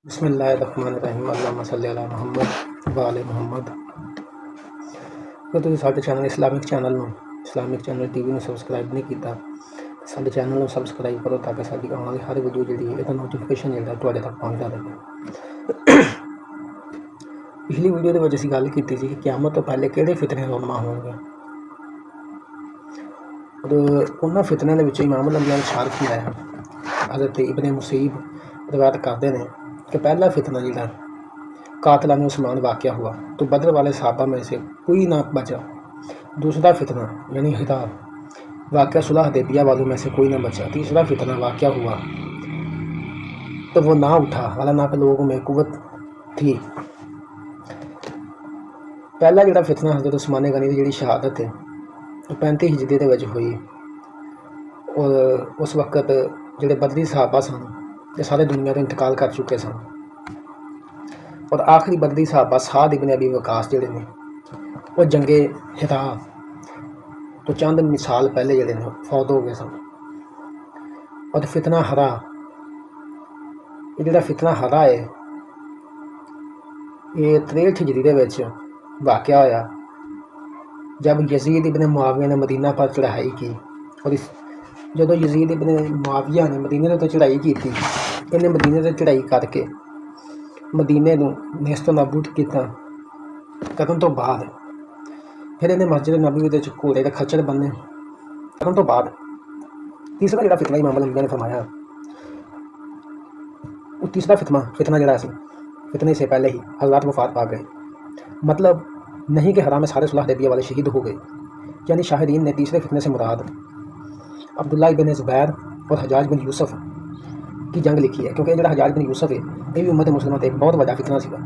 बिस्मिल्लाहिर्रहमानिर्रहीम अल्लाहुम्मा सल्ली अला मुहम्मद व आले मुहम्मद। तो तुसीं साडे चैनल इस्लामिक चैनल टीवी ਨੂੰ ਸਬਸਕ੍ਰਾਈਬ ਨਹੀਂ ਕੀਤਾ, ਸਾਡੇ ਚੈਨਲ ਨੂੰ ਸਬਸਕ੍ਰਾਈਬ ਕਰੋ ਤਾਂ ਕਿ ਸਾਡੀ ਆਉਣ ਵਾਲੀ ਹਰ ਵੀਡੀਓ ਜਿਹੜੀ ਹੈ ਇਹਦਾ ਨੋਟੀਫਿਕੇਸ਼ਨ ਜਿਹੜਾ ਤੁਹਾਡੇ ਤੱਕ ਪਹੁੰਚਦਾ ਰਹੇ। ਪਿਛਲੀ ਵੀਡੀਓ ਦੇ ਵਿੱਚ ਅਸੀਂ ਗੱਲ ਕੀਤੀ ਸੀ ਕਿ ਕਿਆਮਤ ਤੋਂ ਪਹਿਲੇ ਕਿਹੜੇ ਫਿਤਨੇ ਰੋਨਮਾ ਹੋਣਗੇ, ਔਰ ਉਹਨਾਂ ਫਿਤਨਿਆਂ ਦੇ ਵਿੱਚ ਇਮਾਮ ਅਲ-ਅੰਬਿਆ ਨੇ ਇਸ਼ਾਰਾ ਕੀਤਾ ਹੈ। ਹਜ਼ਰਤ ਇਬਨ मुसीब रवायत करते हैं कि पहला फितना जिला कातला में उस्मान वाक़या हुआ तो बदर वाले साहबा में से कोई ना बचा। दूसरा फितना यानी हिदाब वाक़या सुलह हुदैबिया वालों में से कोई ना बचा। तीसरा फितना वाक़या हुआ तो वो ना उठा, हालांकि लोगों में कुव्वत थी। पहला जो फितना हज़रत उस्मान गनी की जी शहादत है 35 हिजरी के हुई, और उस वक्त जोड़े बदरी साहबा सन ये सारे दुनिया तो इंतकाल कर चुके सन, और आखिरी बदरी साहबा साद इब्न अबी वकास जोड़े ने वो जंगे हिदा तो चंद मिसाल पहले जोड़े ने फौत हो गए सन। और फितना हरा ये जो फितना हरा है ये 63 हिजरी के वाक़या होया जब यजीद इब्न मुआविया ने मदीना पर चढ़ाई की। और जो यजीद इब्न मुआविया ने मदीने तो चढ़ाई की थी, इन्हें मदीने से चढ़ाई करके मदीने को नेस्तो नाबूद किया करन तो बाद फिर इन्हें मस्जिद नबी के घोड़े के खच्चर बने करन तो बाद तीसरा जो फितना इमाम अल-अंबिया ने फरमाया वो तीसरा फितना जरा फितने से पहले ही हज़रात वफात पा गए। मतलब नहीं कि हराम सारे सुलह हुदैबिया वाले शहीद हो गए, यानी शाहिदीन ने तीसरे फितने से मुराद अब्दुल्ला इब्न ज़ुबैर और हजाज बिन यूसुफ की जंग लिखी है, क्योंकि जो हजाज बिन यूसुफ है ये भी उम्मत मुसलमान एक बहुत बड़ा फितना था।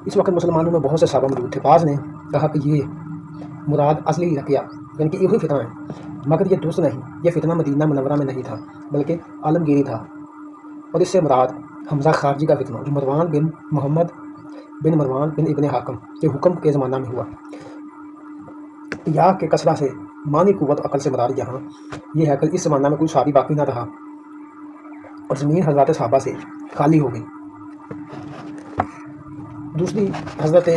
इस वक्त मुसलमानों में बहुत से साहबा मौजूद थे। बाज़ ने कहा कि ये मुराद असली रकिया यानी कि यही फितना है, मगर ये दुरुस्त नहीं, ये फितना मदीना मुनव्वरा में नहीं था बल्कि आलमगीरी था। और इससे मुराद हमज़ा खारजी का फितना जो मरवान बिन मोहम्मद बिन मरवान बिन इब्न हाकम के हुक्म के ज़माना में हुआ। या के कसरा से मानी कुव्वत अकल से मुराद यहाँ ये है कि इस ज़माना में कोई सहाबी बाकी ना रहा और ज़मीन हज़रत सहाबा से खाली हो गई। दूसरी हज़रत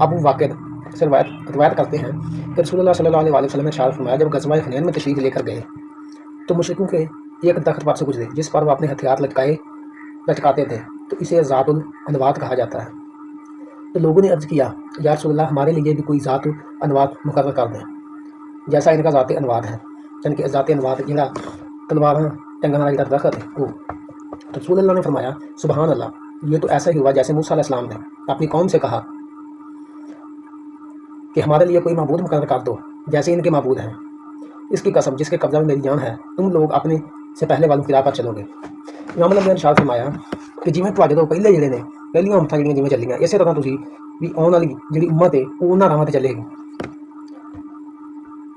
अबू वाक़िद से रवायत करते हैं कि रसूलुल्लाह सल्लल्लाहु अलैहि वसल्लम ने इरशाद फरमाया जब ग़ज़वा हुनैन में तशरीफ़ लेकर गए तो मुशरिकों के एक दरख्त पर से गुजरे जिस पर वो अपने हथियार लटकाते थे, तो इसे ज़ातुल अनवात कहा जाता है। तो लोगों ने अर्ज़ किया या रसूलल्लाह हमारे लिए भी कोई ज़ात अनवात मुकर्रर कर दें जैसा इनका ज़ात अनवात है, यानी कि ज़ात अनवात जो तलवार टंगन वाला जो दरख्त है वो। तो रसूलुल्लाह ने फरमाया सुबहान अल्लाह, ये तो ऐसा ही हुआ जैसे मूसा अलैहिस्सलाम ने अपनी कौम से कहा कि हमारे लिए कोई माबूद मुकर्रर कर दो जैसे इनके माबूद हैं। इसकी कसम जिसके कब्ज़ा में मेरी जान है, तुम लोग अपने से पहले वालों की राह पर चलोगे। इमाम अल-अंबिया ने इरशाद फरमाया कि जिवें तुहाडे तो पहले जिहड़े ने पहलियां उम्मतां जिहड़ियां जिवें चलियां इसे तरह तुसीं भी आउण वाली जिहड़ी उम्मत है वो उन्हां राहां ते चलेगी।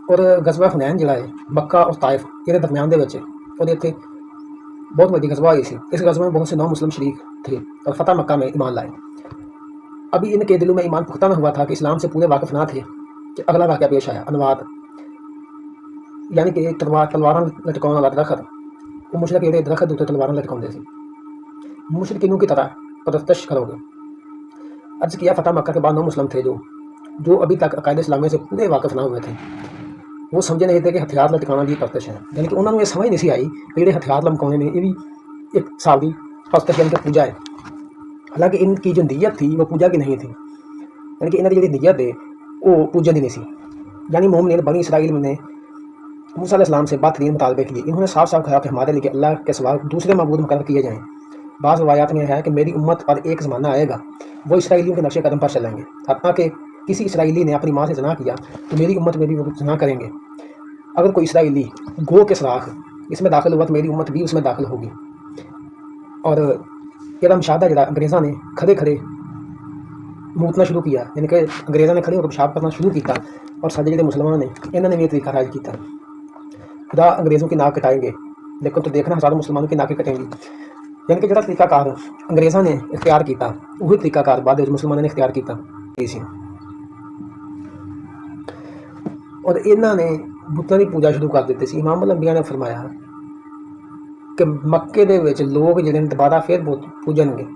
और ग़ज़वा हुनैन जिहड़ा है मक्का और ताइफ इहदे दरम्यान दे विच और इत्थे बहुत बड़ी ग़ज़वा हुई थी। इस ग़ज़वे में बहुत से नौ मुस्लिम शरीक थे और फ़तह मक्का में ईमान लाए। अभी इनके दिलों में ईमान पुख्ता न हुआ था कि इस्लाम से पूरे वाकिफ़ ना थे कि अगला वाक़या पेश आया अनवात यानी कि तलवारां लटकाउण वाला दरख्त। वो मुशरिक जिहड़े दरख्त उत्ते तलवारां लटकाउंदे सी, मुशरिकीनों की तरह परस्तश करोगे। अर्ज़ किया फ़तह मक्का के बाद 9 मुस्लिम थे जो अभी तक अक़ायद इस्लामी से पूरे वाकिफ़ ना हुए थे। वो समझे नहीं थे कि हथियार लटकाना भी परस्तश है, यानी कि उन्होंने ये समझ नहीं सी आई कि जो हथियार लमकाने में ये भी एक हिसाब की परस्तश यानी कि पूजा है। हालांकि इनकी जो नीयत थी वो पूजा की नहीं थी, यानी कि इन्होंने जी नीयत है वो पूजा की नहीं सी। यानी मोमिन बनी इसराइल ने मूसा अलैहिस्सलाम से बदतरीन मुतालबे किए। इन्होंने साफ साफ कहा कि हमारे लिए अल्लाह के सिवा दूसरे माबूद मुकर्रर किए जाएँ। बाज़ रवायात में है कि मेरी उम्मत पर एक ज़माना आएगा वो इसराइलियों के नक्शे कदम पर चलेंगे, हत्ता कि किसी इसराइली ने अपनी माँ से ज़ना किया तो मेरी उम्मत में भी वो ज़ना करेंगे। अगर कोई इसराइली गो के सराख इसमें दाखिल हुआ तो मेरी उम्मत भी उसमें दाखिल होगी। और यह मुशाहदा जरा अंग्रेज़ों ने खड़े खड़े मूतना शुरू किया, यानी कि अंग्रेज़ों ने खड़े होकर पेशाब करना शुरू किया और साडे जिहड़े मुसलमान ने इन्होंने भी तरीका राज किया। खुदा अंग्रेज़ों की नाक कटाएंगे लेकिन तो देखना हज़ारों मुसलमानों की नाकें कटेंगी। यानी कि जो तरीकाकार अंग्रेज़ों ने इख्तियार किया वही तरीकाकार बाद मुसलमानों ने इख्तियार किया। और इन्होंने बुतों की पूजा शुरू कर दी थी। इमाम अल-अंबिया ने फरमाया ਕਿ ਮੱਕੇ ਦੇ ਵਿੱਚ ਲੋਕ ਜਿਹੜੇ ਨੇ ਦੁਬਾਰਾ ਫਿਰ ਪੂਜਣਗੇ।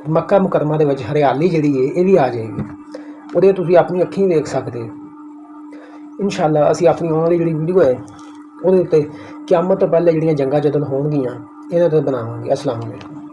ਮੱਕਾ ਮੁਕਰਮਾ ਦੇ ਵਿੱਚ ਹਰਿਆਲੀ ਜਿਹੜੀ ਹੈ ਇਹ ਵੀ ਆ ਜਾਏਗੀ, ਉਹਦੇ ਤੁਸੀਂ ਆਪਣੀ ਅੱਖੀਂ ਵੇਖ ਸਕਦੇ ਹੋ। ਇਨਸ਼ਾਅੱਲਾ ਅਸੀਂ ਆਪਣੀ ਆਉਣ ਵਾਲੀ ਜਿਹੜੀ ਵੀਡੀਓ ਹੈ ਉਹਦੇ ਉੱਤੇ ਕਿਆਮਤ ਤੋਂ ਪਹਿਲੇ ਜਿਹੜੀਆਂ ਜੰਗਾਂ ਜਦੋਂ ਹੋਣਗੀਆਂ ਇਹਨਾਂ 'ਤੇ ਬਣਾਵਾਂਗੇ। ਅਸਲਾਮ ਵਾਲੇਕੁਮ।